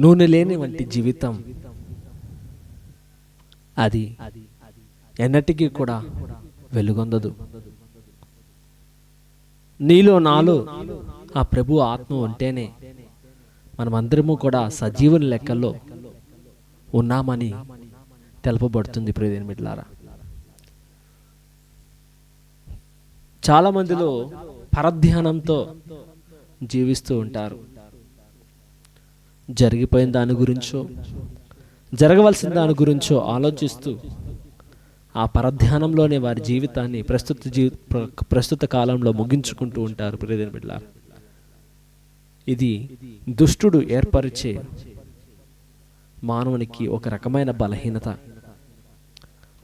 నూనె లేని వంటి జీవితం అది ఎన్నటికీ కూడా వెలుగొందదు. నీలో నాలో ఆ ప్రభు ఆత్మ ఉంటేనే మనమందరము కూడా సజీవుని లెక్కల్లో ఉన్నామని తెలపబడుతుంది. ప్రియమైన బిడ్డలారా, చాలా మందిలో పరధ్యానంతో జీవిస్తూ ఉంటారు. జరిగిపోయిన దాని గురించో జరగవలసిన దాని గురించో ఆలోచిస్తూ ఆ పరధ్యానంలోనే వారి జీవితాన్ని ప్రస్తుత కాలంలో ముగించుకుంటూ ఉంటారు. ప్రియమైన బిడ్డలారా, ఇది దుష్టుడు ఏర్పరిచే మానవునికి ఒక రకమైన బలహీనత.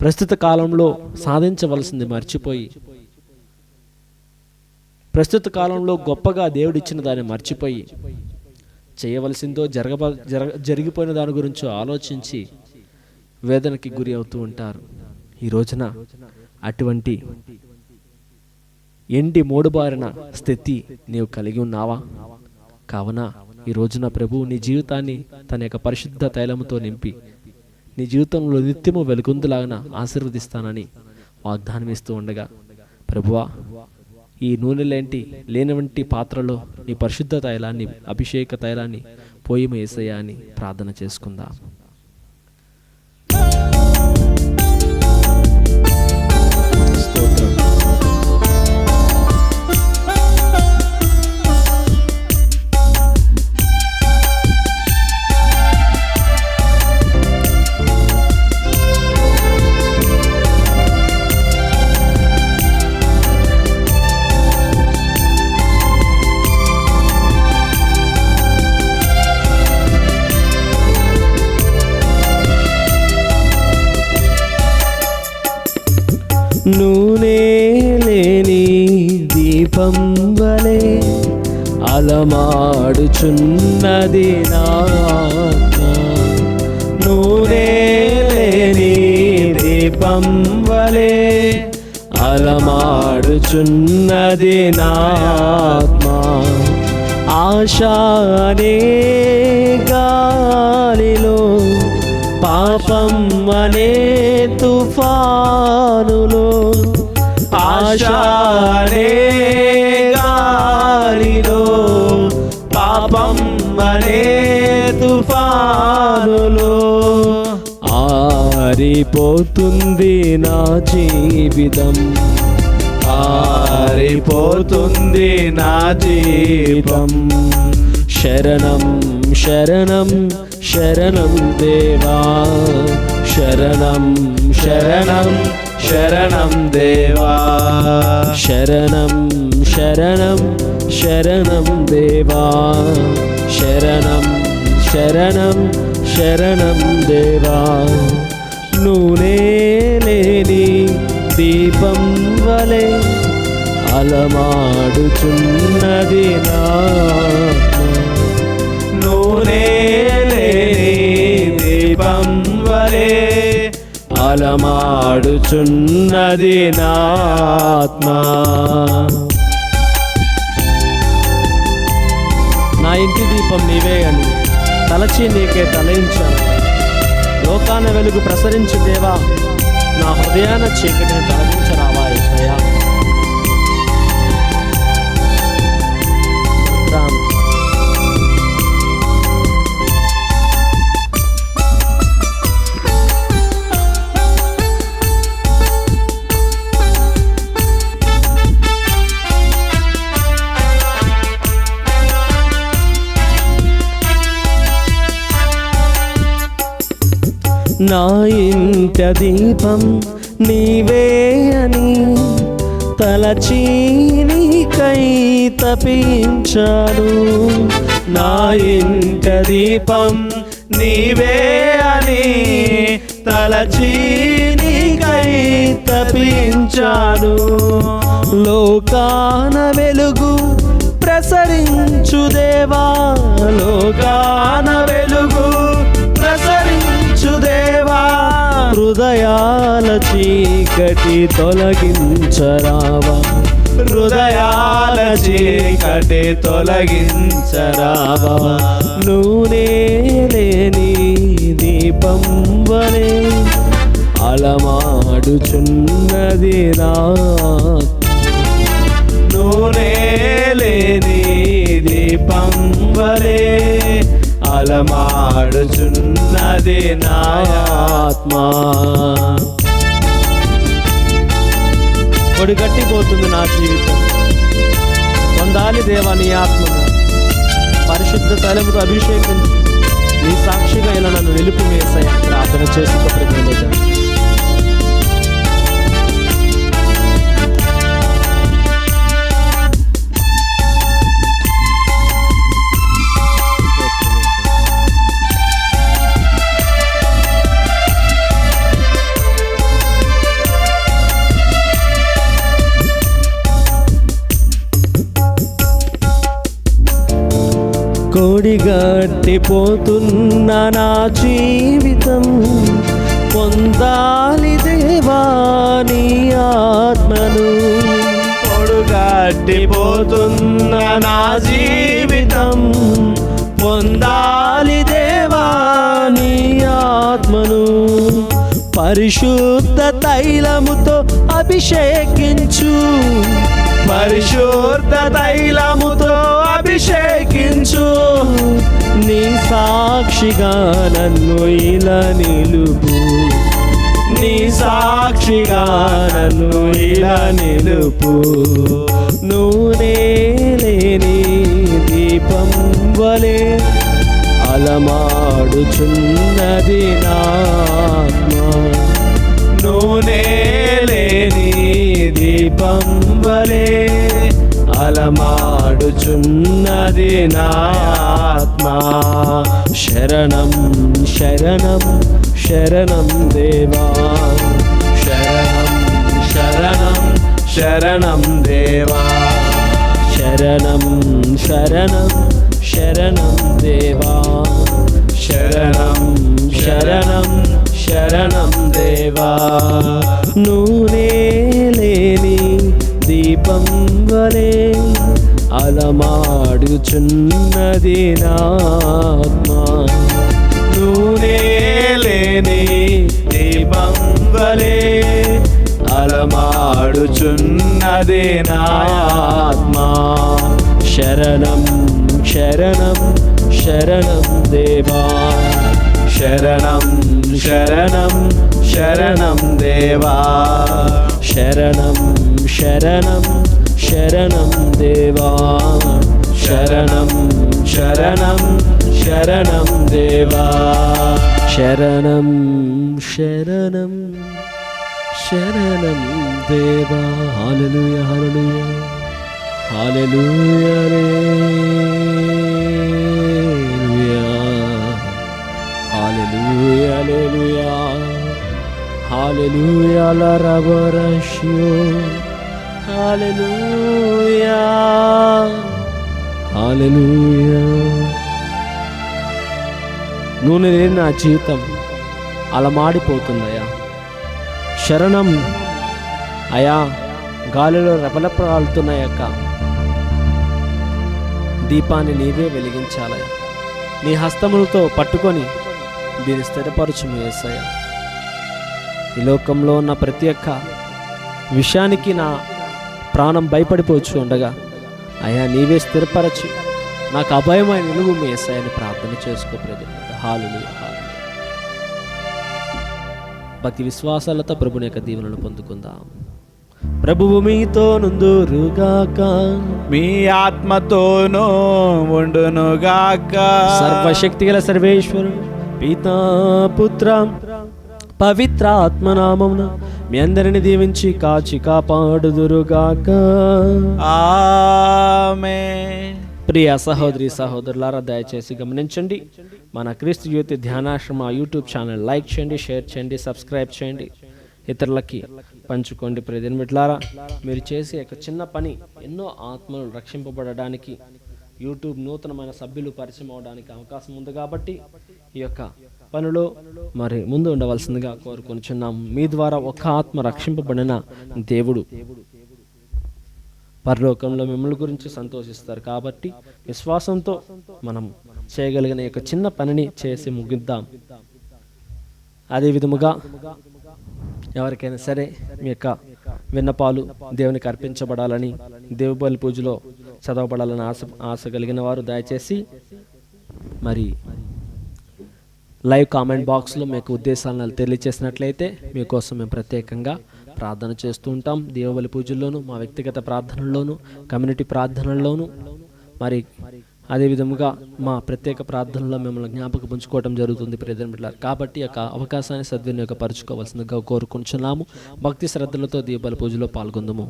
ప్రస్తుత కాలంలో సాధించవలసింది మర్చిపోయి, ప్రస్తుత కాలంలో గొప్పగా దేవుడిచ్చిన దాన్ని మర్చిపోయి, చేయవలసిందో జరిగిపోయిన దాని గురించో ఆలోచించి వేదనకి గురి అవుతూ ఉంటారు. ఈ రోజున అటువంటి ఎండి మూడుబారిన స్థితి నీవు కలిగి ఉన్నావా? కావున ఈ రోజున ప్రభువు నీ జీవితాన్ని తన యొక్క పరిశుద్ధ తైలముతో నింపి నీ జీవితంలో నిత్యము వెలుగొందులాగా ఆశీర్వదిస్తానని వాగ్దానం ఇస్తూ ఉండగా, ప్రభువా, ఈ నూనె లేనివంటి పాత్రలో నీ పరిశుద్ధ తైలాన్ని, అభిషేక తైలాన్ని పోయిమ యేసయ్యా అని ప్రార్థన చేసుకుందాం. స్తోత్రం. నూనె లేని దీపం వలె అలమాడుచున్నది నా ఆత్మ. నూనె లేని దీపం వలె అలమాడుచున్నది నా ఆత్మ. ఆశ అనే గాలిలో, పాపం అనే తుఫానులో, ఆశ అనే గాలిలో, పాపం అనే తుఫానులో ఆరిపోతుంది నా జీవితం, ఆరిపోతుంది నా జీవితం. శరణం శరణం శరణం దేవా, శరణం శరణం శరణం దేవా, శరణం శరణం శరణం దేవా, శరణం శరణం శరణం దేవా. నూనె లేని దీపం వలె అలమాడుచున్నది నా ఆత్మ. నూనె లేని దీపం వలె అలమాడుచున్నది నా ఆత్మ. నా ఇంటి దీపం నీవే అని తలచి నీకే తలయించాను. లోకాన వెలుగు ప్రసరించు దేవా, నా హృదయాన చీకటిని తొలగించరావా యేసయ్యా. నా ఇంట దీపం నీవే అని తలచి నీకై తపించాను. నా ఇంట దీపం నీవే అని తలచి నీకై తపించాను. లోకాన వెలుగు ప్రసరించు దేవా, లోకాన వెలుగు ప్రసరించు దేవా. హృదయాల చీకటి తొలగించరావా, హృదయాల చీకటి తొలగించరావా. నూనె అలమాడుచున్నది నా నూనె లేని దీపం వలె అలమాడుచున్నది నా ఆత్మ. ఒడిగట్టిపోతుంది నా జీవితం. పొందాలి దేవా నీ ఆత్మను. పరిశుద్ధ తైలముతో అభిషేకించి నీ సాక్షిగా ఇలా నన్ను నిలుపు యేసయ్యా. ప్రార్థన చేసుకో ప్రభువా. కొడిగట్టిపోతున్న నా జీవితం పొందాలి దేవా నీ ఆత్మను. కొడుగట్టిపోతున్న నా జీవితం పొందాలి దేవా నీ ఆత్మను. పరిశుద్ధ తైలముతో అభిషేకించు, పరిశుద్ధ తైలముతో అభిషేకించు. నీ సాక్షిగా నన్ను ఇలా నిలుపు, నీ సాక్షిగా నన్ను ఇలా నిలుపు. నూనె లేని దీపం వలె అలమాడుచున్నది నా ఆత్మ. నూనె లేని దీపం వలె అలమాడుచున్నది నా ఆత్మ. శరణం శరణం శరణం దేవా, శరణం శరణం శరణం దేవా, శరణం శరణం శరణం దేవా, శరణం శరణం శరణం దేవా. నూనె లేని దీపం వలె అలమాడుచున్నది నా ఆత్మ. నూనె లేని దీపం వలె అలమాడుచున్నది నా ఆత్మ. శరణం శరణం శరణం దేవా, శరణం శరణం శరణం దేవా, శరణం శరణం శరణం దేవా, శరణం శరణం శరణం దేవా, శరణం శరణం శరణం దేవా. హల్లెలూయా హల్లెలూయా హల్లెలూయా హల్లెలూయా హల్లెలూయా హల్లెలూయా లరబరష్యో హల్లెలూయా హల్లెలూయా. నూనె లేని నా జీవితం అలమాడిపోతుందయ్యా. శరణం అయా. గాలిలో రెపరెపలాడుతున్న యొక్క దీపాన్ని నీవే వెలిగించాలయ్యా. నీ హస్తములతో పట్టుకొని దీన్ని స్థిరపరచుము యేసయ్యా. ఈ లోకంలో ఉన్న ప్రతి ఒక్క విషయానికి నా ప్రాణం భయపడిపోవచ్చు ఉండగా అయ్యా నీవే స్థిరపరచి నాకు అభయమైన నిలువు యేసయ్యని ప్రార్థన చేసుకో ప్రజలు. హల్లెలూయా హల్లెలూయా. భక్తి విశ్వాసాలతో ప్రభుని యొక్క దీవెనలు పొందుకుందాం. ప్రభువు మీతో నుందురుగాక, మీ ఆత్మతోనూ ఉండునుగాక. సర్వశక్తిగల సర్వేశ్వరుడు పితా పుత్ర పవిత్ర ఆత్మనామమున మీ అందరిని దీవించి కాచి కాపాడుదురుగాక. ఆమేన్. ప్రియ సహోదరి సహోదరులారా, దయచేసి గమనించండి. మన క్రీస్తు జ్యోతి ధ్యానాశ్రమ యూట్యూబ్ ఛానల్ లైక్ చేయండి, షేర్ చేయండి, సబ్స్క్రైబ్ చేయండి, ఇతరులకి పంచుకోండి. ప్రియమైన బిడ్డలారా, మీరు చేసే ఒక చిన్న పని ఎన్నో ఆత్మలు రక్షింపబడడానికి, యూట్యూబ్ నూతనమైన సభ్యులు పరిచయం అవడానికి అవకాశం ఉంది. కాబట్టి ఈ యొక్క పనిలో మరి ముందు ఉండవలసిందిగా కోరుకొనిచున్నాము. మీ ద్వారా ఒక ఆత్మ రక్షింపబడిన దేవుడు పరలోకంలో మిమ్మల్ని గురించి సంతోషిస్తారు. కాబట్టి విశ్వాసంతో మనం చేయగలిగిన యొక్క చిన్న పనిని చేసి ముగిద్దాం. అదే విధముగా ఎవరికైనా సరే మీ యొక్క విన్నపాలు దేవునికి అర్పించబడాలని, దేవుబలి పూజలో చదవబడాలని ఆశ కలిగిన వారు దయచేసి మరి లైవ్ కామెంట్ బాక్స్లో మీకు ఉద్దేశాలను తెలియచేసినట్లయితే మీకోసం మేము ప్రత్యేకంగా ప్రార్థన చేస్తూ ఉంటాం. దేవుబలి పూజల్లోనూ, మా వ్యక్తిగత ప్రార్థనల్లోనూ, కమ్యూనిటీ ప్రార్థనల్లోనూ, మరి అదేవిధముగా మా ప్రత్యేక ప్రార్థనలో మిమ్మల్ని జ్ఞాపకం ఉంచుకోవడం జరుగుతుంది ప్రియమైన బిడ్డలారా. కాబట్టి యొక్క అవకాశాన్ని సద్వినియోగపరచుకోవాల్సిందిగా కోరుకుంటున్నాము. భక్తి శ్రద్ధలతో దీపావళి పూజలో పాల్గొందాము.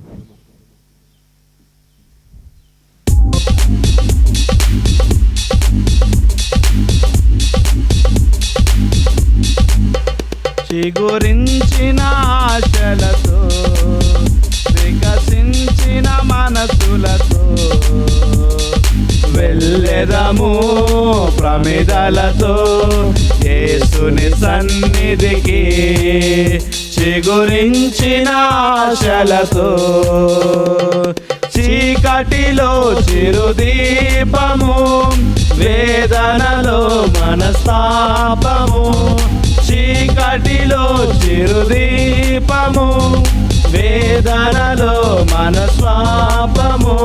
చిగురించిన ఆశలతో, వికసించిన మనసులతో వెళ్ళెదము ప్రమిదలతో యేసుని సన్నిధికి. చిగురించిన ఆశలతో, చీకటిలో చిరుదీపము, వేదనలో మనస్తాపము. చీకటిలో చిరుదీపము, వేదనలో మనస్వాపము.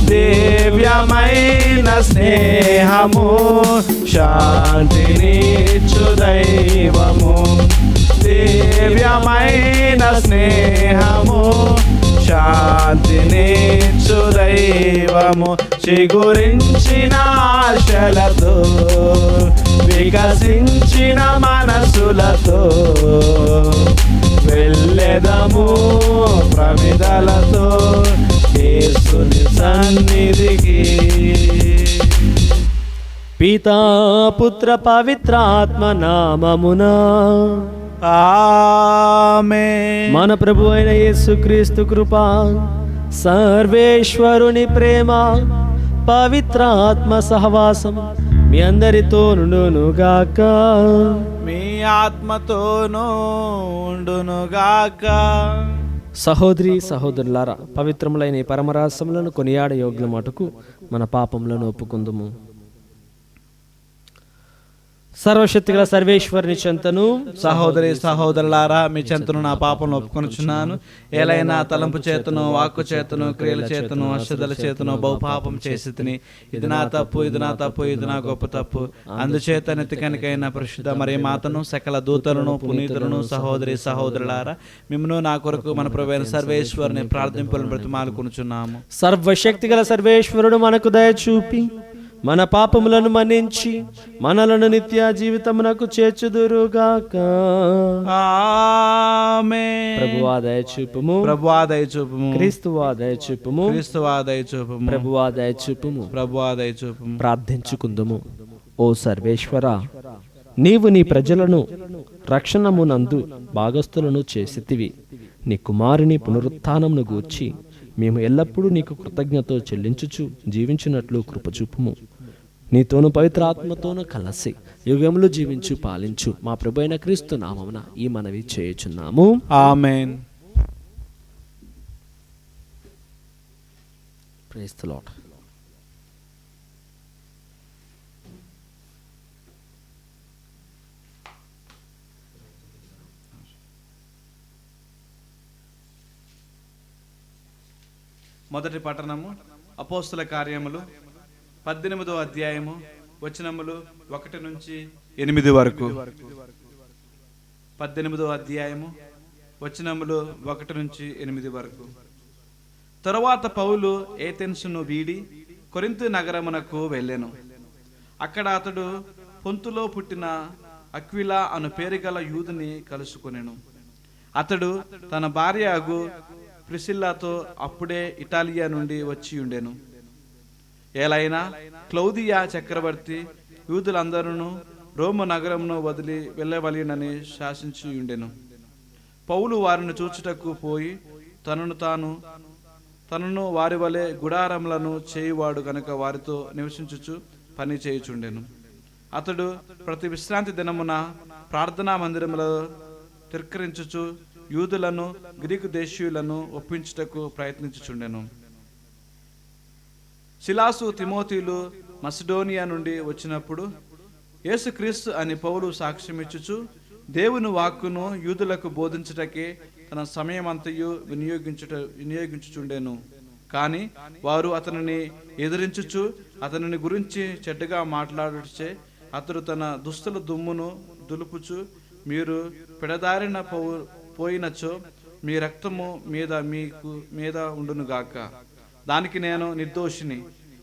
దివ్యమైన స్నేహము, శాంతినిచ్చు దైవము. దివ్యమైన స్నేహము, శాంతినిచ్చు దైవము. చిగురించిన ఆశలతో, వికసించిన మనసులతో వెళ్ళెదము ప్రమిదలతో యేసుని సన్నిధికి. పితా పుత్ర పవిత్రాత్మ నామమునా ఆమేన్. మన ప్రభు అయిన యేసుక్రీస్తు కృప, సర్వేశ్వరుని ప్రేమ, పవిత్రాత్మ సహవాసం మీ అందరితో నుండునుగాక. మీ ఆత్మతోనూ ఉండునుగాక. సహోదరి సహోదరులారా, పవిత్రములైన ఈ పరమరహస్యములను కొనియాడ యోగ్యుల మటుకు మన పాపములను ఒప్పుకుందుము. సర్వశక్తిగల సర్వేశ్వరుని చెంతను, సహోదరి సహోదరులారా, మీ చెంతను నా పాపను ఒప్పుకొనుచున్నాను. ఏలైనా తలంపు చేతను, వాక్కు చేతను, క్రియల చేతను, అశ్రద్ధల చేతను బహుపాపం చేసి తిని. ఇది నా తప్పు, ఇది నా తప్పు, ఇది నా గొప్ప తప్పు. అందుచేత నెతికనికైన పరిశుద్ధ మరియ మాతను, సకల దూతలను, పునీతులను, సహోదరి సహోదరులారా, మిమ్మును నా కొరకు మన ప్రభువైన సర్వేశ్వరుని ప్రార్థింపులను బ్రతిమాలుకొనుచున్నాము. సర్వశక్తిగల సర్వేశ్వరుడు మనకు దయ చూపి మన పాపములను మన్నించి మనలను నిత్య జీవితమునకు చేర్చుదురుగాక. ఆమేన్. ప్రభువా దయ చూపుము, ప్రభువా దయ చూపుము. క్రీస్తువా దయ చూపుము, క్రీస్తువా దయ చూపుము. ప్రభువా దయ చూపుము. ప్రభువా దయ చూపుము. ప్రార్థించుకుందుము. ఓ సర్వేశ్వర, నీవు నీ ప్రజలను రక్షణమునందు భాగస్థులను చేసితివి. నీ కుమారుని పునరుత్థానమును గూర్చి మేము ఎల్లప్పుడూ నీకు కృతజ్ఞత చెల్లించుచు జీవించినట్లు కృపచూపుము. నీతోను పవిత్ర ఆత్మతోను కలిసి యుగములు జీవించు పాలించు మా ప్రభు అయిన క్రీస్తు నామమున ఈ మనవి చేయుచున్నాము. ఆమేన్. Praise the lord. మొదటి పట్టణము అపోస్తుల కార్యములు 18వ అధ్యాయము వచనములు 1 నుంచి 8 వరకు. 18వ అధ్యాయము వచనములు 1 నుంచి 8 వరకు. తరువాత పౌలు ఏథెన్సును వీడి కొరింథు నగరమునకు వెళ్ళెను. అక్కడ అతడు పొంతులో పుట్టిన అక్విలా అను పేరుగల యూదుని కలుసుకొనెను. అతడు తన భార్య అగు ప్రిసిల్లాతో అప్పుడే ఇటాలియా నుండి వచ్చి ఉండెను. ఏలైనా క్లౌదియా చక్రవర్తి యూదులందరూ రోము నగరమును వదిలి వెళ్ళవలెనని శాసించి ఉండెను. పౌలు వారిని చూచుటకు పోయి తనను వారి వలె గుడారములను చేయువాడు గనుక వారితో నివసించుచు పని చేయుచుండెను. అతడు ప్రతి విశ్రాంతి దినమున ప్రార్థనా మందిరములో తిరస్కరించుచు యూదులను గ్రీకు దేశీయులను ఒప్పించుటకు ప్రయత్నించుచుండెను. సిలాసు తిమోతిలు మసిడోనియా నుండి వచ్చినప్పుడు యేసుక్రీస్తు అని పౌలు సాక్ష్యమిచ్చుచు దేవుని వాక్కును యూదులకు బోధించుటకే తన సమయమంతయు వినియోగించుచుండెను. కానీ వారు అతనిని ఎదిరించుచు అతనిని గురించి చెడ్డగా మాట్లాడుచే అతడు తన దుస్తుల దుమ్మును దులుపుచు, మీరు పెడదారిన పోయినచో మీ రక్తము మీద ఉండునుగాక. దానికి నేను నిర్దోషిని.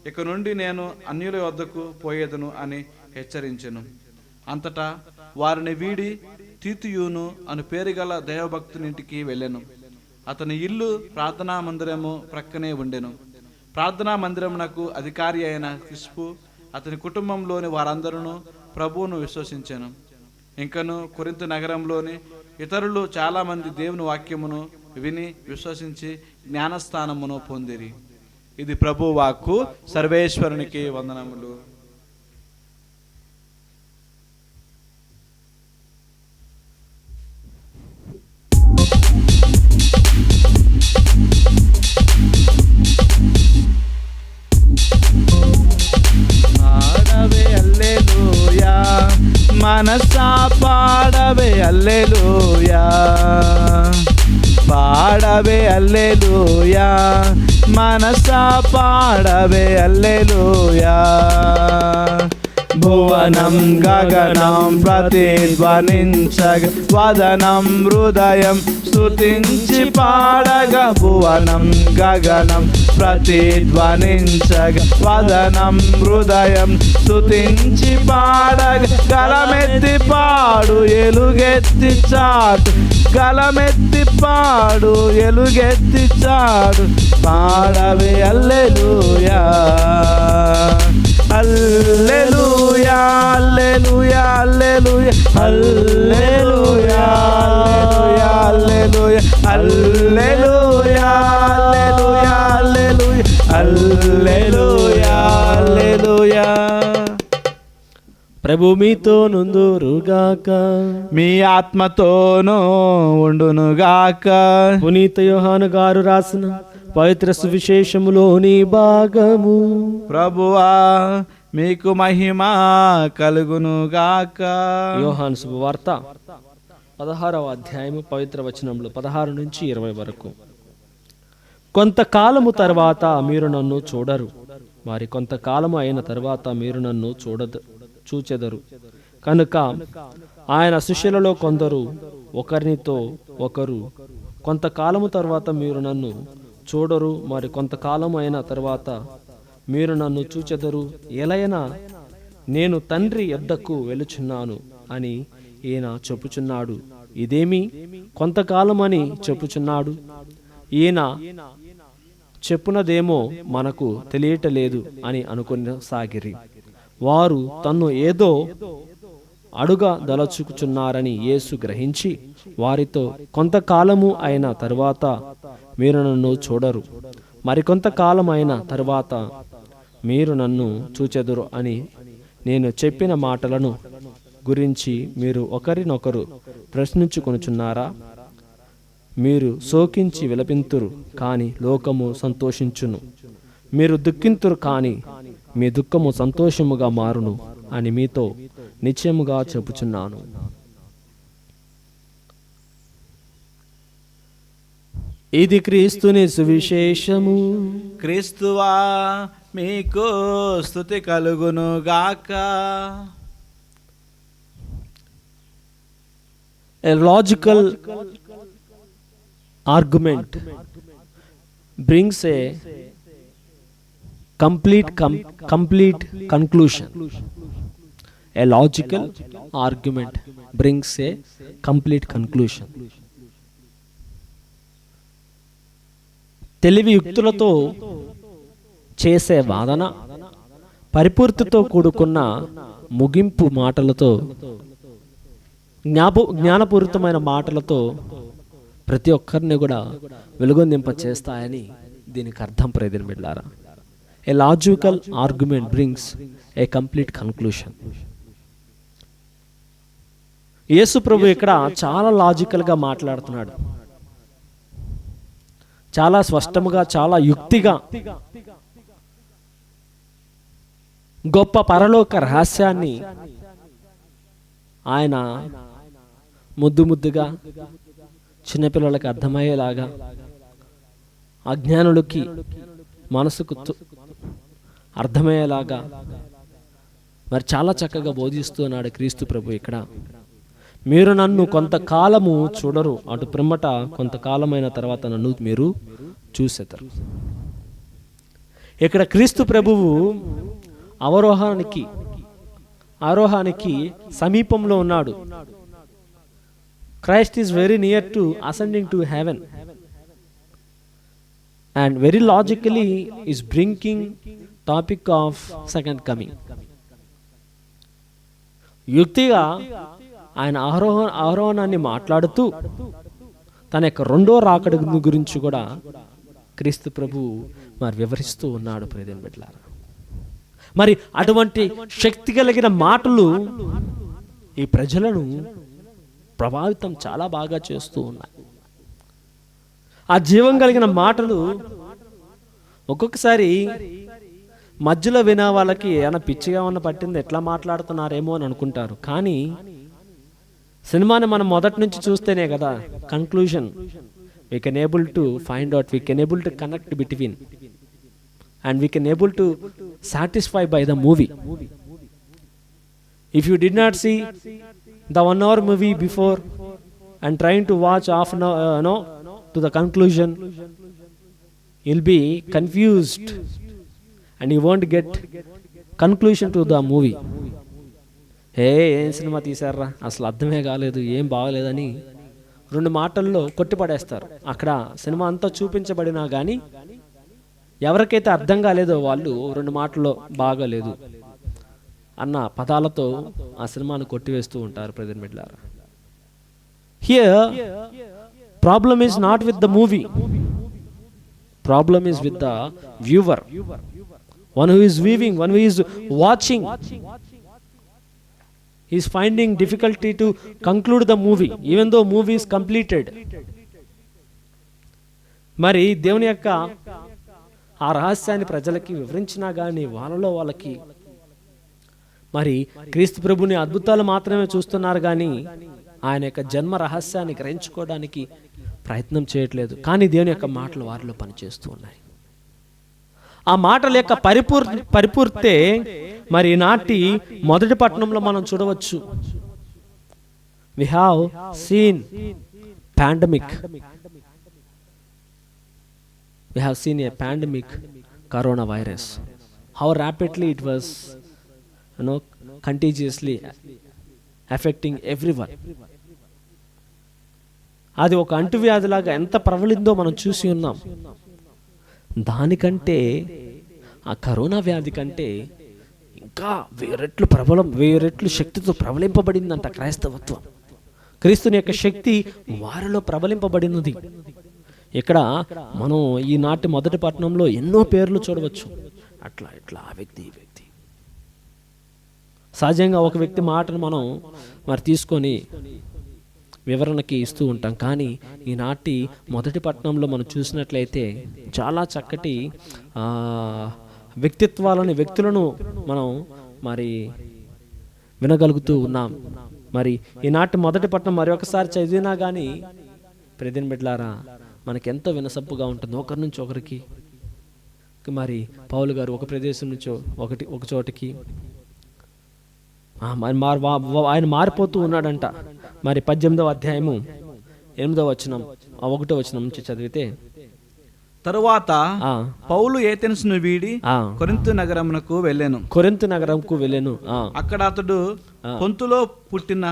ఇక నుండి నేను అన్యుల వద్దకు పోయేదను అని హెచ్చరించెను. అంతటా వారిని వీడి తీతుయును అను పేరుగల దైవభక్తునింటికి వెళ్ళెను. అతని ఇల్లు ప్రార్థనా మందిరము ప్రక్కనే ఉండెను. ప్రార్థనా మందిరమునకు అధికారి అయిన క్రిస్పు అతని కుటుంబంలోని వారందరూ ప్రభువును విశ్వసించెను. ఇంకను కొరింథు నగరంలోని ఇతరులు చాలా మంది దేవుని వాక్యమును విని విశ్వసించి జ్ఞానస్థానమును పొందిరి. ఇది ప్రభు వాక్కు. సర్వేశ్వరునికి వందనములు. పాడవే హల్లెలూయా, మనసా పాడవే హల్లెలూయా, పాడవే హల్లెలూయా, మనసా పాడవే హల్లెలూయా. భువనం గగనం ప్రతిధ్వనించగ, వదనం హృదయం స్తుతించి పాడగ. భువనం గగనం ప్రతిధ్వనించగ, వదనం హృదయం స్తుతించి పాడగ. గలమెత్తి పాడు ఎలుగెత్తి చాటు, గలమెత్తి పాడు ఎలుగెత్తి చాటు, పాడవే హల్లెలూయా, హల్లెలూయా, హల్లెలూయా, హల్లెలూయా, హల్లెలూయా, హల్లెలూయా, హల్లెలూయా, హల్లెలూయా, హల్లెలూయా, హల్లెలూయా, హల్లెలూయా. ప్రభు మీతో నుందురుగాక, మీ ఆత్మతోనూ ఉండునుగాక. పునీత యోహాను గారు రాసిన పవిత్ర సువిశేషములోని భాగము. ప్రభువా మీకు మహిమ కలుగునుగాక. యోహాను శుభవార్త 16వ అధ్యాయము పవిత్ర వచనములు 16 నుంచి 20 వరకు. కొంతకాలము తర్వాత మీరు నన్ను చూడరు, మరి కొంతకాలము అయిన తర్వాత మీరు నన్ను చూచెదరు. కనుక ఆయన శిష్యులలో కొందరు ఒకరినితో ఒకరు, కొంతకాలము తర్వాత మీరు నన్ను చూడరు, మరి కొంతకాలం అయిన తర్వాత మీరు నన్ను చూచెదరు, ఎలైనా నేను తండ్రి యొద్దకు వెలుచున్నాను అని ఈయన చెప్పుచున్నాడు. ఇదేమి కొంతకాలం అని చెప్పుచున్నాడు? ఈయన చెప్పునదేమో మనకు తెలియటలేదు అని అనుకొనసాగిరి. వారు తన్ను ఏదో అడుగదలచుకుచున్నారని యేసు గ్రహించి వారితో, కొంతకాలము అయిన తరువాత మీరు నన్ను చూడరు, మరికొంతకాలం అయిన తరువాత మీరు నన్ను చూచెదరు అని నేను చెప్పిన మాటలను గురించి మీరు ఒకరినొకరు ప్రశ్నించుకొనుచున్నారా? మీరు శోకించి విలపింతురు, కాని లోకము సంతోషించును. మీరు దుఃఖింతురు, కాని మీ దుఃఖము సంతోషముగా మారును అని మీతో నిశ్చయముగా చెప్పుచున్నాను. ఇది క్రీస్తుని సువిశేషము. క్రీస్తువా మీకు స్తుతి కలుగునుగాక. A logical argument brings a complete conclusion. A logical argument brings a complete conclusion. తెలివి యుక్తులతో చేసే వాదన, పరిపూర్తితో కూడుకున్న ముగింపు మాటలతో, జ్ఞానపూరితమైన మాటలతో ప్రతి ఒక్కరిని కూడా వెలుగొందింప చేస్తాయని దీనికి అర్థం. ప్రియమైన బిడ్డలారా, a logical argument brings a complete conclusion. Yesu ప్రభు ఇక్కడ చాలా లాజికల్గా మాట్లాడుతున్నాడు, చాలా స్పష్టముగా, చాలా యుక్తిగా గొప్ప పరలోక రహస్యాన్ని ఆయన ముద్దు ముద్దుగా, చిన్నపిల్లలకి అర్థమయ్యేలాగా, అజ్ఞానులకి మనసుకు అర్థమయ్యేలాగా మరి చాలా చక్కగా బోధిస్తూ ఉన్నాడు క్రీస్తు ప్రభు. ఇక్కడ మీరు నన్ను కొంతకాలము చూడరు, అటు పిమ్మట కొంతకాలమైన తర్వాత నన్ను మీరు చూసేతారు. ఇక్కడ క్రీస్తు ప్రభువు ఆరోహానికి సమీపంలో ఉన్నాడు. Christ is very near to ascending to heaven, and very logically is bringing topic of second coming. యుక్తిగా ఆయన ఆరోహణాన్ని మాట్లాడుతూ తన యొక్క రెండో రాకడ గురించి కూడా క్రీస్తు ప్రభు మరి వివరిస్తూ ఉన్నాడు. ప్రియమైన బిడ్డలారా, మరి అటువంటి శక్తి కలిగిన మాటలు ఈ ప్రజలను ప్రభావితం చాలా బాగా చేస్తూ ఉన్నాయి. ఆ జీవం కలిగిన మాటలు ఒక్కొక్కసారి మధ్యలో వినే వాళ్ళకి ఏమైనా పిచ్చిగా ఉన్న పట్టింది, ఎట్లా మాట్లాడుతున్నారేమో అని అనుకుంటారు. కానీ సినిమాని మనం మొదటి నుంచి చూస్తేనే కదా conclusion we can able to find out, we can able to connect between, and we can able to satisfy by the movie. If you did not see the 1 hour movie before and trying to watch half an hour to the conclusion, you'll be confused and you won't get conclusion to the movie. ఏం cinema తీశారా, అసలు అర్థమే కాలేదు, ఏం బాగలేదని 2 మాటల్లో కొట్టిపడేస్తారు. అక్కడ cinema అంతా చూపించబడినా కానీ ఎవరికైతే అర్థం కాలేదో వాళ్ళు 2 మాటల్లో బాగలేదు అన్న పదాలతో ఆ సినిమాను కొట్టివేస్తూ ఉంటారు. ప్రియమైన బిడ్డలారా, here problem is not with the movie, problem is with the viewer, one who is weaving, one who is watching. He is finding difficulty to conclude the movie even though movie is completed. మరి దేవుని యొక్క ఆ రహస్యాన్ని ప్రజలకి వివరించినా కానీ వాళ్ళకి మరి క్రీస్తు ప్రభుని అద్భుతాలు మాత్రమే చూస్తున్నారు కానీ ఆయన యొక్క జన్మ రహస్యాన్ని గ్రహించుకోవడానికి ప్రయత్నం చేయట్లేదు. కానీ దేవుని యొక్క మాటలు వారిలో పనిచేస్తూ ఉన్నాయి. ఆ మాటల యొక్క పరిపూర్తే మరి ఈనాటి మొదటి పట్టణంలో మనం చూడవచ్చు. We have seen pandemic. We have seen a pandemic, coronavirus. How rapidly it was, contagiously affecting everyone. అది ఒక అంటువ్యాధిలాగా ఎంత ప్రబలిందో మనం చూసి ఉన్నాం. దానికంటే ఆ కరోనా వ్యాధి కంటే ఇంకా 1000 రెట్లు శక్తితో ప్రబలింపబడిందంట క్రైస్తవత్వం. క్రీస్తుని యొక్క శక్తి వారిలో ప్రబలింపబడినది. ఇక్కడ మనం ఈనాటి మొదటి పట్టణంలో ఎన్నో పేర్లు చూడవచ్చు. అట్లా ఆ వ్యక్తి ఈ వ్యక్తి, సహజంగా ఒక వ్యక్తి మాటను మనం మరి తీసుకొని వివరణకి ఇస్తూ ఉంటాం. కానీ ఈనాటి మొదటి పట్టణంలో మనం చూసినట్లయితే చాలా చక్కటి వ్యక్తులను మనం మరి వినగలుగుతూ ఉన్నాం. మరి ఈనాటి మొదటి పట్టణం మరి ఒకసారి చదివినా కానీ ప్రియమైన బిడ్డలారా మనకి ఎంతో వినసొంపుగా ఉంటుంది ఒకరి నుంచి ఒకరికి. మరి పౌలు గారు ఒక ప్రదేశం నుంచి ఒక చోటికి ఆయన మారిపోతూ ఉన్నాడంట. మరి 18వ అధ్యాయము 8వ వచనం 1వ వచనం నుంచి చదివితే, తరువాత పౌలు ఏథెన్సును వీడి కొరింథు నగరంకు వెళ్ళెను. అక్కడ అతడు పొంతులో పుట్టిన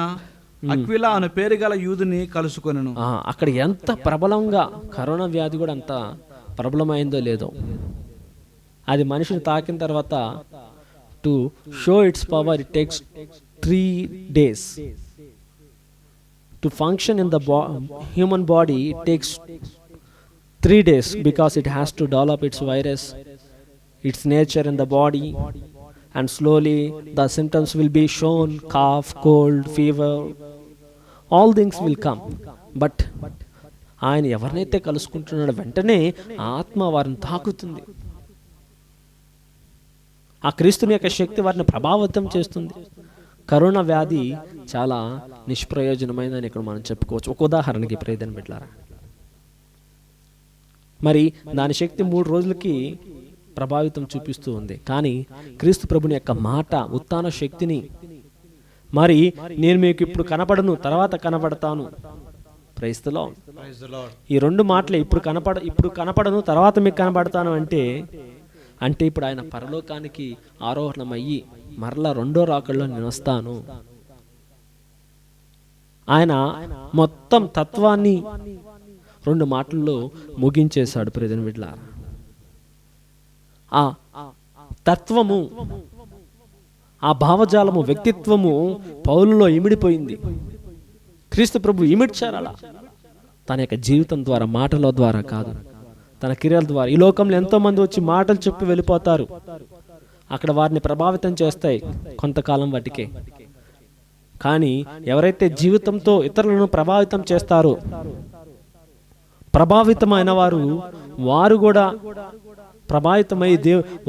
అక్విలా అను పేరు గల యూదుని కలుసుకొనెను. అక్కడ ఎంత ప్రబలంగా కరోనా వ్యాధి కూడా అంత ప్రబలమైందో లేదో, అది మనిషిని తాకిన తర్వాత to show its power it takes 3 days. To function in the human body it takes 3 days because it has to develop its virus, its nature in the body, and slowly the symptoms will be shown: cough, cold, fever, all things will come. But ఆయన ఎవరినైతే కలుసుకుంటున్నాడో వెంటనే ఆత్మ వారిని తాకుతుంది. ఆ క్రీస్తుని యొక్క శక్తి వారిని ప్రభావితం చేస్తుంది. కరోనా వ్యాధి చాలా నిష్ప్రయోజనమైందని ఇక్కడ మనం చెప్పుకోవచ్చు. ఒక ఉదాహరణకి ప్రయత్నం పెట్టారా, మరి దాని శక్తి 3 రోజులకి ప్రభావితం చూపిస్తూ ఉంది. కానీ క్రీస్తు ప్రభుని యొక్క మాట ఉత్థాన శక్తిని, మరి నేను మీకు ఇప్పుడు కనపడను, తర్వాత కనపడతాను, ప్రైజ్ ది లార్డ్, ఈ 2 మాటలే, ఇప్పుడు కనపడను, తర్వాత మీకు కనపడతాను అంటే ఇప్పుడు ఆయన పరలోకానికి ఆరోహణమయ్యి మరలా 2వ రాకడలో నేను వస్తాను. ఆయన మొత్తం తత్వాన్ని 2 మాటల్లో ముగించేశాడు. ప్రియమైన బిడ్డలారా, ఆ తత్వము, ఆ భావజాలము, వ్యక్తిత్వము పౌలులో ఇమిడిపోయింది. క్రీస్తు ప్రభు ఇమిడ్చారు అలా, తన యొక్క జీవితం ద్వారా, మాటల ద్వారా కాదు, తన క్రియల ద్వారా. ఈ లోకంలో ఎంతో మంది వచ్చి మాటలు చెప్పి వెళ్ళిపోతారు, అక్కడ వారిని ప్రభావితం చేస్తాయి కొంతకాలం వాటికే. కానీ ఎవరైతే జీవితంతో ఇతరులను ప్రభావితం చేస్తారో, ప్రభావితమైన వారు కూడా ప్రభావితమై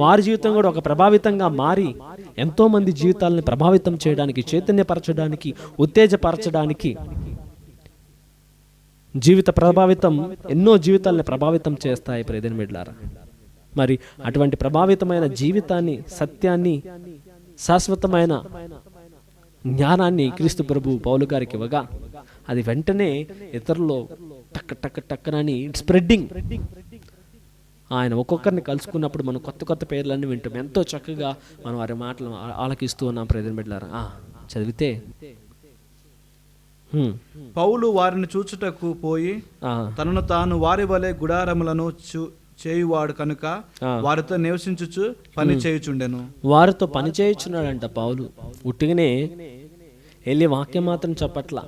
వారి జీవితం కూడా ఒక ప్రభావితంగా మారి ఎంతో మంది జీవితాలను ప్రభావితం చేయడానికి, చైతన్యపరచడానికి, ఉత్తేజపరచడానికి, జీవిత ప్రభావితం ఎన్నో జీవితాలని ప్రభావితం చేస్తాయి. ప్రియమైన బిడ్డలారా, మరి అటువంటి ప్రభావితమైన జీవితాన్ని, సత్యాన్ని, శాశ్వతమైన జ్ఞానాన్ని క్రీస్తు ప్రభు పౌలు గారికి ఇవ్వగా అది వెంటనే ఇతరుల్లో టక్కనని స్ప్రెడ్డింగ్. ఆయన ఒక్కొక్కరిని కలుసుకున్నప్పుడు మనం కొత్త కొత్త పేర్లన్నీ వింటాం. ఎంతో చక్కగా మనం వారి మాటలు ఆలకిస్తూ ఉన్నాం. ప్రియమైన బిడ్డలారా, చదివితే పౌలు వారిని చూచుటకు పోయి తనను తాను వారి వలె గుడారములను చేయువాడు కనుక వారితో నివసించుచు పని చేయుచుండెను. వారితో పని చేయుచున్నాడంట పౌలు. ఉట్టిగానే వెళ్ళి వాక్యం మాత్రం చెప్పట్లా,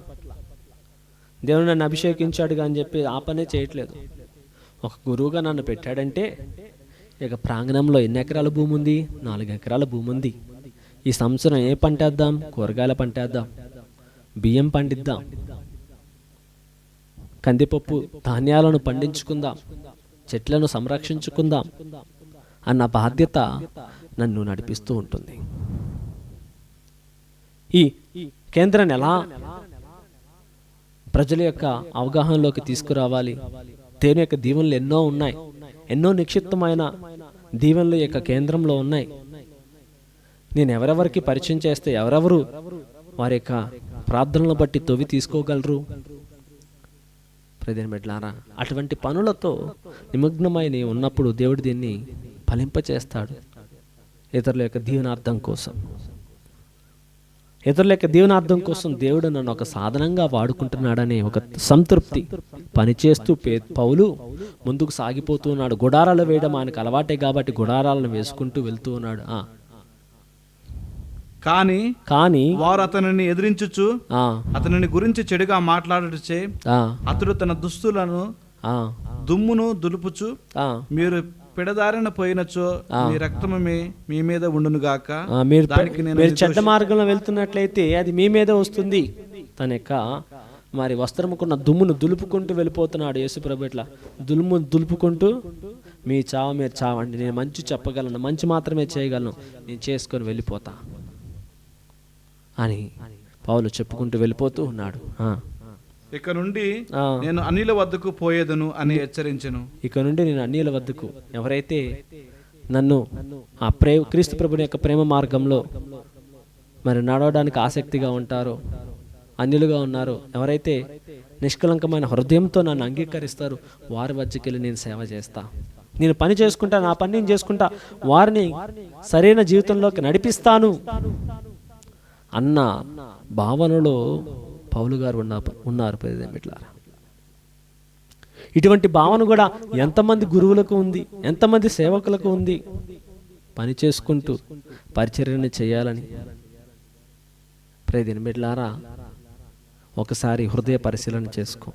దేవుడు నన్ను అభిషేకించాడుగా అని చెప్పి ఆ పనే చేయట్లేదు. ఒక గురువుగా నన్ను పెట్టాడంటే ఇక ప్రాంగణంలో ఎన్ని ఎకరాల భూమి ఉంది? 4 ఎకరాల భూమి ఉంది. ఈ సంవత్సరం ఏ పంట వేద్దాం? కూరగాయల పంట వేద్దాం, బియ్యం పండిద్దాం, కందిపప్పు ధాన్యాలను పండించుకుందాం, చెట్లను సంరక్షించుకుందాం అన్న బాధ్యత నన్ను నడిపిస్తూ ఉంటుంది. ఈ కేంద్రాన్ని ఎలా ప్రజల యొక్క అవగాహనలోకి తీసుకురావాలి? దేవుని యొక్క దీవెనలు ఎన్నో ఉన్నాయి, ఎన్నో నిక్షిప్తమైన దీవెనలు యొక్క కేంద్రంలో ఉన్నాయి. నేను ఎవరెవరికి పరిచయం చేస్తే ఎవరెవరు వారి యొక్క ప్రార్థనలను బట్టి తొవి తీసుకోగలరు? ప్రియమైన బిడ్డలారా, అటువంటి పనులతో నిమగ్నమై ఉన్నప్పుడు దేవుడు దీన్ని ఫలింపచేస్తాడు. ఇతరుల యొక్క దీవెనార్థం కోసం, ఇతరుల యొక్క దీవెనార్థం కోసం దేవుడు నన్ను ఒక సాధనంగా వాడుకుంటున్నాడనే ఒక సంతృప్తి పనిచేస్తూ పౌలు ముందుకు సాగిపోతూ ఉన్నాడు. గుడారాలు వేయడం ఆయనకు అలవాటే కాబట్టి గుడారాలను వేసుకుంటూ వెళ్తూ ఉన్నాడు. కానీ వారు అతనిని ఎదిరించుచు అతనిని గురించి చెడుగా మాట్లాడుచే అతడు తన దుస్తులను దుమ్మును దులుపుచు మీరు పిడదారిన పోయినచో మీ రక్తము మీ మీద ఉండును గాక, మీరు చెడ్డ మార్గంలో వెళ్తున్నట్లయితే అది మీ మీద వస్తుంది. తన యొక్క మరి వస్త్రముకున్న దుమ్మును దులుపుకుంటూ వెళ్ళిపోతున్నాడు యేసుప్రభు. ఇట్లా దులుపుకుంటూ మీ చావు మీరు చావండి, నేను మంచి చెప్పగలను, మంచి మాత్రమే చేయగలను, నేను చేసుకొని వెళ్ళిపోతా అని పౌలు చెప్పుకుంటూ వెళ్ళిపోతూ ఉన్నాడు. ఇక నుండి నేను అన్యుల వద్దకు పోయేదను అని హెచ్చరించెను. ఇక నుండి నేను అన్యుల వద్దకు, ఎవరైతే నన్ను ఆ క్రీస్తు ప్రభుని యొక్క ప్రేమ మార్గంలో మరి నడవడానికి ఆసక్తిగా ఉంటారో, అన్యులుగా ఉన్నారో, ఎవరైతే నిష్కలంకమైన హృదయంతో నన్ను అంగీకరిస్తారో వారి వద్దకు వెళ్ళి నేను సేవ చేస్తా, నేను పని చేసుకుంటా, నా పని నేను చేసుకుంటా, వారిని సరైన జీవితంలోకి నడిపిస్తాను అన్న భావనలో పౌలు గారు ఉన్నారు. ప్రియమిట్లారా, ఇటువంటి భావన కూడా ఎంతమంది గురువులకు ఉంది, ఎంతమంది సేవకులకు ఉంది. పని చేసుకుంటూ పరిచర్యను చేయాలని. ప్రియమిట్లారా, ఒకసారి హృదయ పరిశీలన చేసుకో.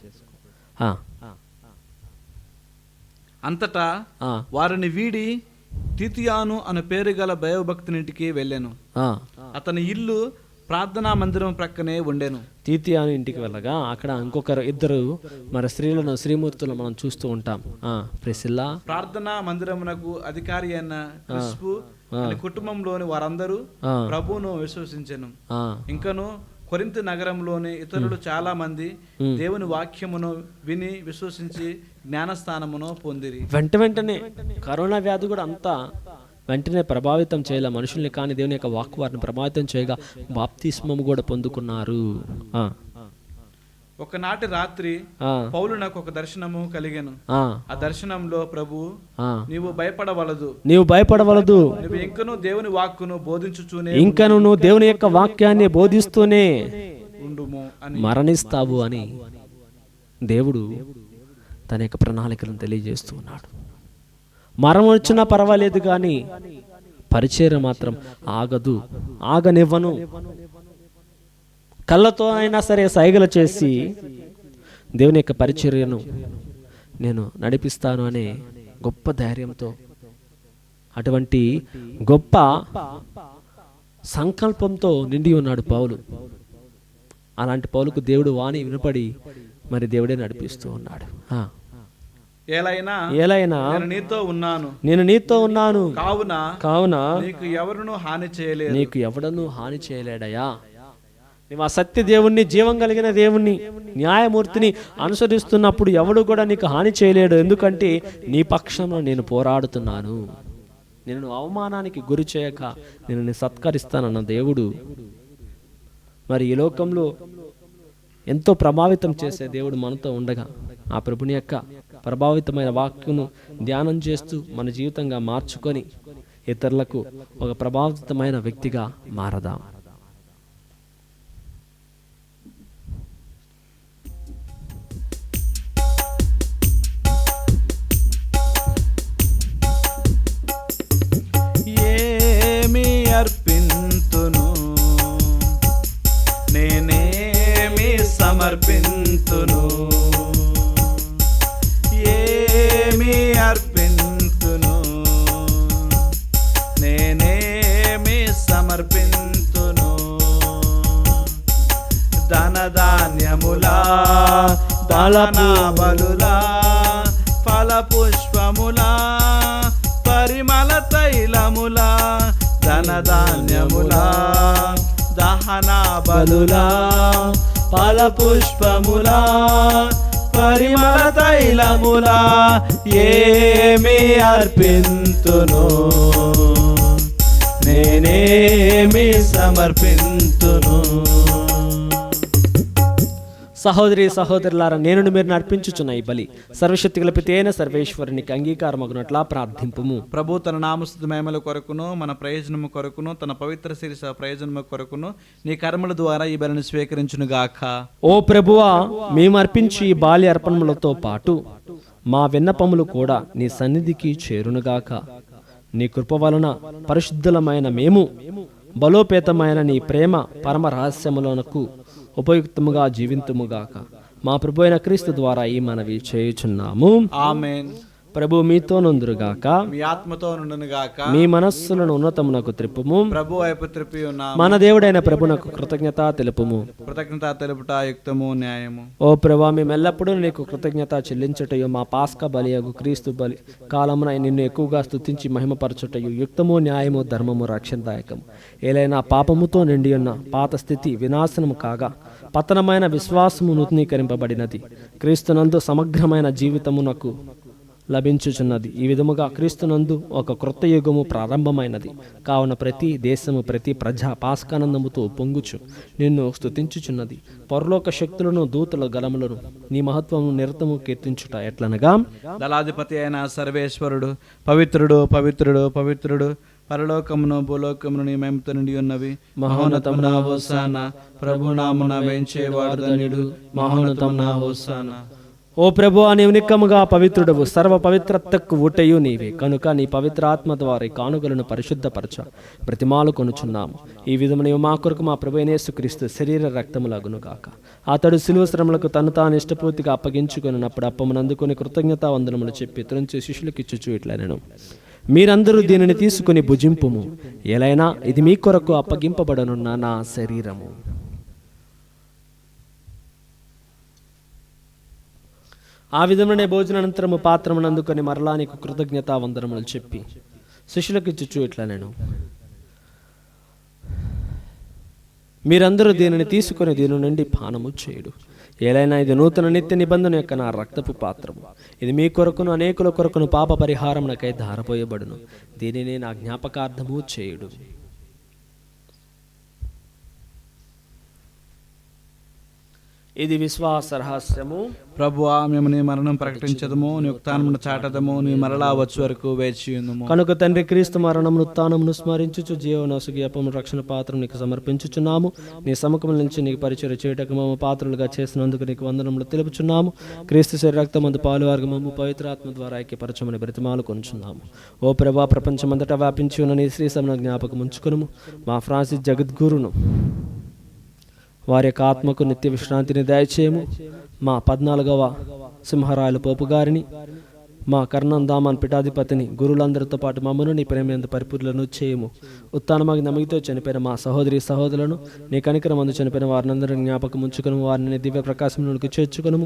అంతటా వారిని వీడి తీతియాను అనే పేరు గల భయభక్తునింటికి వెళ్ళాను. అతని ఇల్లు ప్రార్థనా మందిరం ప్రక్కనే ఉండేను. తీతియాను ఇంటికి వెళ్ళగా అక్కడ ఇద్దరు మరి స్త్రీలను, శ్రీమూర్తులను మనం చూస్తూ ఉంటాం. ప్రిసిల్లా ప్రార్థనా మందిరమునకు అధికారి అయిన క్రిస్పు కుటుంబంలోని వారందరూ ప్రభువును విశ్వసించెను. ఇంకను కొరింథు నగరంలోని ఇతరులు చాలా మంది దేవుని వాక్యమును విని విశ్వసించి జ్ఞానస్థానమును పొందిరి. వెంటనే కరోనా వ్యాధి కూడా అంతా వెంటనే ప్రభావితం చేయాల మనుషుల్ని, కానీ దేవుని యొక్క వాక్కు వారిని ప్రభావితం చేయగా బాప్తిస్మము కూడా పొందుకున్నారు. ఒకనాటి రాత్రి పౌలు నాకు ఒక దర్శనము కలిగెను. ఆ దర్శనంలో ప్రభు, నీవు భయపడవలదు, నువ్వు ఇంకను దేవుని వాక్కును బోధించుచూనే, ఇంకను నువ్వు దేవుని యొక్క వాక్యాన్ని బోధిస్తూనే ఉండుము అని, మరణిస్తావు అని దేవుడు తన యొక్క ప్రణాళికలను తెలియజేస్తూ ఉన్నాడు. మరణం వచ్చినా పర్వాలేదు, కానీ పరిచర్య మాత్రం ఆగనివ్వను. కళ్ళతో అయినా సరే సైగలు చేసి దేవుని యొక్క పరిచర్యను నేను నడిపిస్తాను అనే గొప్ప ధైర్యంతో, అటువంటి గొప్ప సంకల్పంతో నిండి ఉన్నాడు పౌలు. అలాంటి పౌలుకు దేవుడు వాణి వినపడి మరి దేవుడే నడిపిస్తూ ఉన్నాడు. ఏలైనా నేను నీతో ఉన్నాను, కావున నీకు ఎవడను హాని చేయలేడయా. నీవు ఆ సత్య దేవుణ్ణి, జీవం కలిగిన దేవుణ్ణి, న్యాయమూర్తిని అనుసరిస్తున్నప్పుడు ఎవడు కూడా నీకు హాని చేయలేడు. ఎందుకంటే నీ పక్షంలో నేను పోరాడుతున్నాను. నేను అవమానానికి గురి చేయక నేను సత్కరిస్తానన్న దేవుడు మరి ఈ లోకంలో ఎంతో ప్రభావితం చేసే దేవుడు మనతో ఉండగా, ఆ ప్రభుని యొక్క ప్రభావితమైన వాక్యను ధ్యానం చేస్తూ మన జీవితంగా మార్చుకొని ఇతరులకు ఒక ప్రభావితమైన వ్యక్తిగా మారదాం. ఏమి అర్పింతును, నేనేమి సమర్పింతును, ఏమి అర్పింతును, నేనేమి సమర్పింతును, ధనధాన్యములా, దళనా బలులా, ఫలపుష్పములా, పరిమళ తైలములా, ధనధాన్యములా, దహన బలులా, ఫలపుష్పములా, పరిమళ తైలములా, ఏమి అర్పింతును, నేనేమి సమర్పింతును. సహోదరి సహోదరులారా, నేను మీరు నడిపించుచున్న ఈ బలి సర్వశక్తి గల పితైన సర్వేశ్వరునికి అంగీకారమగునట్లా ప్రార్థింపుము. ప్రభు తన నామస్తుతి మహిమల కొరకును మన ప్రయోజనము కొరకును తన పవిత్ర శిరస ప్రయోజనము కొరకును నీ కర్మల ద్వారా ఈ బలిని స్వీకరించును గాక. ఓ ప్రభువా, మేము అర్పించి ఈ బాల్య అర్పణములతో పాటు మా విన్నపములు కూడా నీ సన్నిధికి చేరునుగాక. నీ కృప వలన పరిశుద్ధులమైన మేము బలోపేతమైన నీ ప్రేమ పరమ రహస్యములకు ఉపయుక్తముగా జీవింతుముగాక. మా ప్రభు అయిన క్రీస్తు ద్వారా ఈ మనవి చేయుచున్నాము. ఆమేన్. ప్రభు మీతో నుందురుగాక, మీ ఆత్మతో నుండునుగాక. మీ మనస్సులను ఉన్నతమునకు త్రిప్పుము. ప్రభు వైపు త్రిప్పి ఉన్నాము. మన దేవుడైన ప్రభునకు కృతజ్ఞత తెలుపుము. కృతజ్ఞత తెలుపుట యుక్తము న్యాయము. ఓ ప్రభా, మేము ఎల్లప్పుడూ నీకు కృతజ్ఞత చెల్లించుటయు, మా పాస్కా బలియగు క్రీస్తు బలి కాలమున నిన్ను ఎక్కువగా స్తుతించి మహిమపరచుటయు యుక్తము న్యాయము ధర్మము రక్షణదాయకము. ఏలైనా పాపముతో నిండి ఉన్న పాత స్థితి వినాశనము కాగా పతనమైన విశ్వాసము నూతనీకరింపబడినది. క్రీస్తునందు సమగ్రమైన జీవితమునకు లభించుచున్నది. ఈ విధముగా క్రీస్తునందు ఒక క్రొత్త యుగము ప్రారంభమైనది. కావున ప్రతి దేశము ప్రతి ప్రజా పాస్కానందముతో పొంగుచు నిన్ను స్తుతించుచున్నది. పరలోక శక్తులను దూతల గలములను నీ మహత్వము నిరతము కీర్తించుట ఎట్లనగా, దళాధిపతి అయిన సర్వేశ్వరుడు పవిత్రుడు పవిత్రుడు పవిత్రుడు, పరలోకమును భూలోకమును నీ మహిమతో నిండి ఉన్నవి. మహోన్నతమున హోసానా, ప్రభునామున వేంచేవాడు ధన్యుడు. మహోన్నతమున హోసానా. ఓ ప్రభువా, నీవు నిక్కముగా పవిత్రుడవు, సర్వ పవిత్రతకు ఊటయు నీవే. కనుక నీ పవిత్ర ఆత్మ ద్వారా కానుకలను పరిశుద్ధపరచ బ్రతిమాలు కొనుచున్నాము. ఈ విధము నీవు మా కొరకు మా ప్రభు అయిన యేసుక్రీస్తు శరీర రక్తములగును గాక. అతడు శిలువ శ్రమలకు తను తాను ఇష్టపూర్తిగా అప్పగించుకున్నప్పుడు అప్పమును అందుకొని కృతజ్ఞతా వందనములు చెప్పి త్రుంచి శిష్యులకు ఇచ్చుచు ఇట్లనెను, మీరందరూ దీనిని తీసుకుని భుజింపుము. ఎలైనా ఇది మీ కొరకు అప్పగింపబడనున్న నా శరీరము. ఆ విధమునే భోజనానంతరము పాత్రమును అందుకొని మరలా నీకు కృతజ్ఞతా వందనములు చెప్పి శిష్యులకు ఇచ్చుచు ఇట్లా, నేను మీరందరూ దీనిని తీసుకొని దీని నుండి పానము చేయుడు. ఏలైనా ఇది నూతన నిత్య నిబంధన యొక్క నా రక్తపు పాత్రము. ఇది మీ కొరకును అనేకుల కొరకును పాప పరిహారమునకై ధారపోయబడును. దీనిని నా జ్ఞాపకార్థము చేయుడు. ఇది విశ్వాస రహస్యము. ప్రభువా, మేము నీ మరణం ప్రకటించదము, నీ ఉత్థానమును చాటదము, నీ మరలా వచ్చు వరకు వేచి ఉందుము. కనుక తండ్రి, క్రీస్తు మరణమును ఉత్థానమును స్మరించుచు జీవనసుగి అపము రక్షణ పాత్రను నీకు సమర్పించుచున్నాము. నీ సముఖముల నుంచి నీకు పరిచయం చేయుటకు మమ్మ పాత్రలుగా చేసినందుకు నీకు వందనములు తెలుపుచున్నాము. క్రీస్తు శరీర రక్తమందు పాలువారుగా మమ్మ పవిత్రాత్మ ద్వారా ఐక్యపరచమని బ్రతిమాలు కొనుచున్నాము. ఓ ప్రభా, ప్రపంచమంతటా వ్యాపించి ఉన్న నీ శ్రీ సభను జ్ఞాపకం ఉంచుకును. మా ఫ్రాన్సిస్ జగద్గురును వారి యొక్క ఆత్మకు నిత్య విశ్రాంతిని దయచేయము. మా 14వ సింహరాయల పోపు గారిని, మా కర్ణందామాన్ పీఠాధిపతిని, గురువులందరితో పాటు మమ్మను నీ ప్రేమయందు పరిపూర్ణను చేయము. ఉత్తానమాగి నమ్మకితో చనిపోయిన మా సహోదరి సహోదరులను, నీ కనికరం అందు చనిపోయిన వారినందరినీ జ్ఞాపకం ఉంచుకును. వారిని దివ్య ప్రకాశంలోకి చేర్చుకును.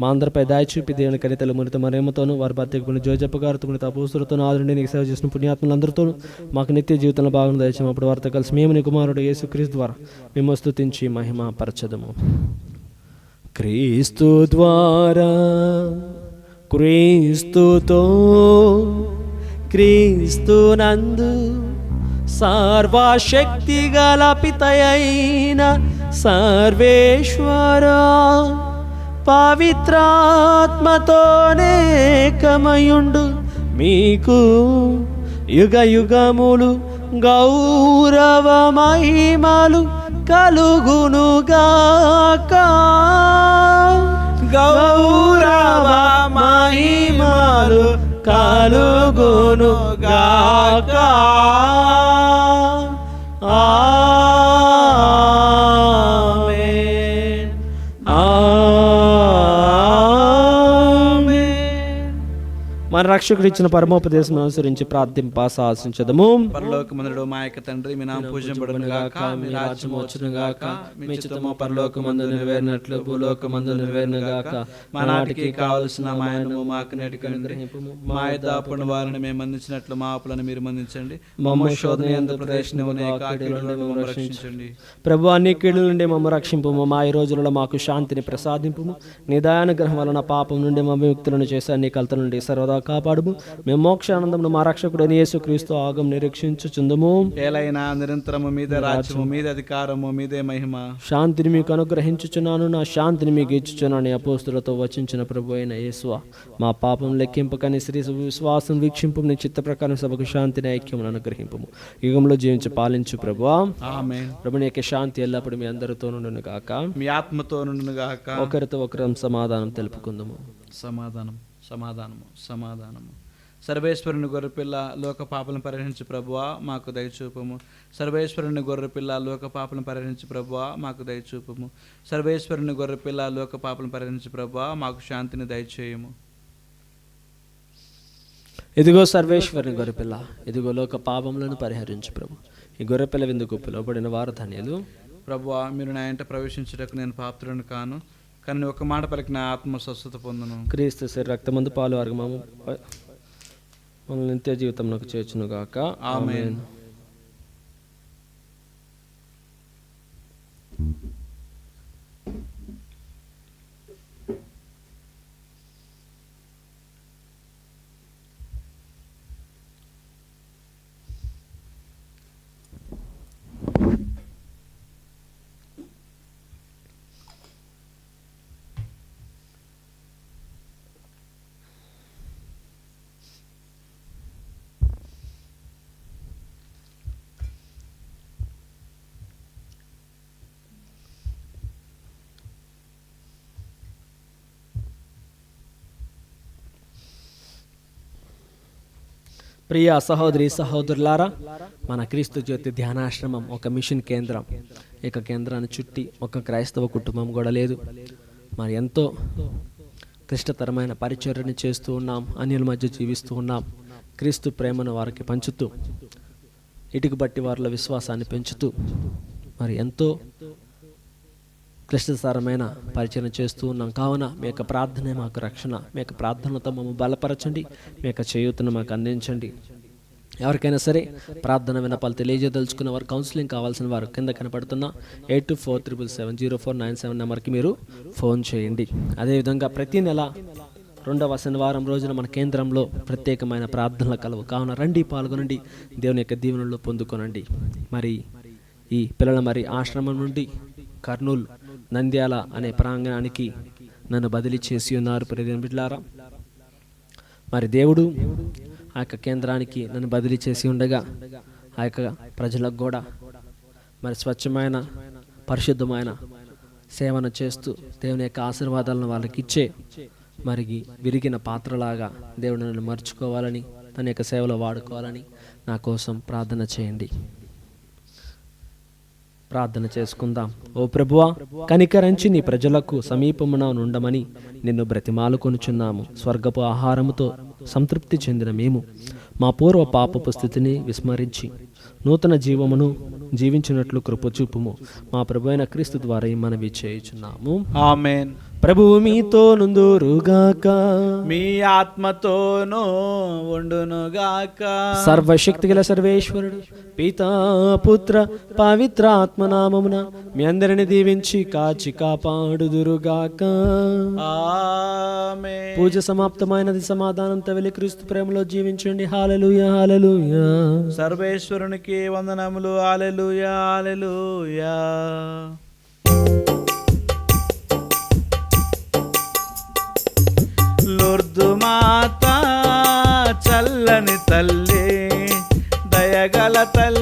మా అందరిపై దాయి చూపి దేవుని కనితలు మునిత మరేమతోను, వారి భర్తకు జోజప్ప గారితో మునిత అపోస్తులతోనూ ఆదరణి నీకు సేవ చేసిన పుణ్యాత్మలందరితోనూ మాకు నిత్య జీవితంలో భాగం దయచేము. అప్పుడు వారితో కలిసి మేము నీ కుమారుడు యేసుక్రీస్తు ద్వారా మేము స్తుతించి మహిమ పరచదము. క్రీస్తు ద్వారా, క్రీస్తుతో, క్రీస్తునందు సర్వశక్తి గల పితయైన సర్వేశ్వర పవిత్రాత్మతోనేకమయుండు మీకు యుగ యుగములు గౌరవ మహిమలు కలుగునుగాక. గౌరవ మహిమలు కలుగునుగాక. ఆమేన్. మన రక్షకుడు ఇచ్చిన పరమోపదేశం అనుసరించి ప్రార్థింప సాహసించదము. పరలోకమందుడు మా యొక్క తండ్రి, మీ నామం పూజింపబడును గాక, మీ రాజ్యం వచ్చును గాక, మీ చిత్తము పరలోకమందు నెరవేరినట్లు భూలోకమందు నెరవేరును గాక. మా నాటికి కావలసిన మాయనము మాకు నేటికి అనుగ్రహింపుము. మా యొక్క అప్పుల వారిని మేము మన్నించినట్లు మా అప్పులను మీరు మన్నించండి. మమ్మ శోధన యందు ప్రవేశింపనివ్వని మమ్మల్ని రక్షించండి. ప్రభువా, నీ కీడుల నుండి మమ్మ రక్షింపుము. మా ఈ రోజులలో మాకు శాంతిని ప్రసాదింపుము. నీ దయానుగ్రహం వలన పాపం నుండి మా విముక్తులను చేశాను. నీ కలత నుండి సర్వదా కాపాడుము. మేము మోక్షానందమును మా రక్షకుడైన యేసుక్రీస్తు ఆగం నిరీక్షించుచుందుము. ఏలైనా నిరంతరము మీదే రాజ్యము, మీదే అధికారము, మీదే మహిమ. శాంతిని మీకు అనుగ్రహించుచున్నాను, నా శాంతిని మీకు ఇచ్చుచున్నాను. అపోస్తులతో వచించిన ప్రభు అయిన యేసువా, మా పాపం లెక్కింపకని శ్రీ విశ్వాసం వీక్షింపు. నీ చిత్త ప్రకారం సభకు శాంతిని ఐక్యమును అనుగ్రహింపము. యుగంలో జీవించి పాలించు ప్రభువా. ఆమేన్. ప్రభుని యొక్క శాంతి ఎల్లప్పుడు మీ అందరితో నుండును గాక, మీ ఆత్మతో నుండును గాక. ఒకరితో ఒకరం సమాధానం తెలుపుకుందాము. సమాధానం, సమాధానము, సమాధానము. సర్వేశ్వరుని గొర్రెపిల్ల లోక పాపలను పరిహరించు ప్రభువా, మాకు దయచూపము. సర్వేశ్వరుని గొర్రెపిల్ల లోక పాపలను పరిహరించు ప్రభువా, మాకు దయచూపము. సర్వేశ్వరుని గొర్రెపిల్ల లోక పాపలను పరిహరించు ప్రభువా, మాకు శాంతిని దయచేయము. ఇదిగో సర్వేశ్వరుని గొర్రెపిల్ల, ఇదిగో లోక పాపములను పరిహరించు ప్రభు. ఈ గొర్రెపిల్ల విందుకు పిలువబడిన వారు ధన్యులు. ప్రభువా, మీరు నా ఇంట ప్రవేశించుటకు నేను పాత్రుని కాను, కానీ ఒక మాట పలికి నా ఆత్మ స్వస్థత పొందును. క్రీస్తు శరీర రక్తమందు పాలు వర్గము మనల్ని నిత్య జీవితంలోకి చేర్చును గాక. ఆమేన్. ప్రియ సహోదరి సహోదరులారా, మన క్రీస్తు జ్యోతి ధ్యానాశ్రమం ఒక మిషన్ కేంద్రం. ఇక కేంద్రాన్ని చుట్టి ఒక క్రైస్తవ కుటుంబం కూడా లేదు. మరి ఎంతో క్లిష్టతరమైన పరిచర్యను చేస్తూ ఉన్నాం, అన్యుల మధ్య జీవిస్తూ ఉన్నాం. క్రీస్తు ప్రేమను వారికి పంచుతూ, ఇటుకు బట్టి వారిలో విశ్వాసాన్ని పెంచుతూ మరి ఎంతో క్లిష్టతరమైన పరిచయం చేస్తూ ఉన్నాం. కావున మీ యొక్క ప్రార్థనే మాకు రక్షణ. మీ యొక్క ప్రార్థనతో మమ్మల్ని బలపరచండి, మీ యొక్క చేయూతను మాకు అందించండి. ఎవరికైనా సరే ప్రార్థన విన్నపాలు తెలియజేయదలుచుకున్న వారు, కౌన్సిలింగ్ కావాల్సిన వారు కింద కనపడుతున్న 8247704997 నెంబర్కి మీరు ఫోన్ చేయండి. అదేవిధంగా ప్రతి నెల 2వ శనివారం రోజున మన కేంద్రంలో ప్రత్యేకమైన ప్రార్థనల కలవు. కావున రండి, పాల్గొనండి, దేవుని యొక్క దీవెనలో పొందుకొనండి. మరి ఈ పిల్లల మరి ఆశ్రమం నుండి కర్నూలు, నంద్యాల అనే ప్రాంగణానికి నన్ను బదిలీ చేసి ఉన్నారు ప్రియమైన బిడ్డలారా. మరి దేవుడు ఆ యొక్క కేంద్రానికి నన్ను బదిలీ చేసి ఉండగా ఆ యొక్క ప్రజలకు కూడా మరి స్వచ్ఛమైన పరిశుద్ధమైన సేవను చేస్తూ దేవుని యొక్క ఆశీర్వాదాలను వాళ్ళకి ఇచ్చే మరి విరిగిన పాత్రలాగా దేవుడు నన్ను మర్చుకోవాలని, తన యొక్క సేవలో వాడుకోవాలని నా కోసం ప్రార్థన చేయండి. ప్రార్థన చేసుకుందాం. ఓ ప్రభువా, కనికరించి నీ ప్రజలకు సమీపమున ఉండమని నిన్ను బ్రతిమాలుకొనుచున్నాము. స్వర్గపు ఆహారముతో సంతృప్తి చెందిన మేము మా పూర్వ పాపపు స్థితిని విస్మరించి నూతన జీవమును జీవించినట్లు కృప చూపుము. మా ప్రభు అయిన క్రీస్తు ద్వారా ఈ మనవి చేయుచున్నాము. ఆమేన్. ప్రభువు మీతో నుందురుగాక, మీ ఆత్మతోనూ ఉండునుగాక. సర్వశక్తి గల సర్వేశ్వరుడు పితా పుత్ర పవిత్ర ఆత్మనామమున మీ అందరిని దీవించి కాచి కాపాడుదురుగాక. ఆమేన్. పూజ సమాప్తమైనది. సమాధానంతో వెళ్ళి క్రీస్తు ప్రేమలో జీవించండి. హల్లెలూయా, హల్లెలూయా. సర్వేశ్వరునికి వందనములు. హల్లెలూయా, హల్లెలూయా. లూర్దు మాత చల్లని తల్లి, దయగల తల్లి.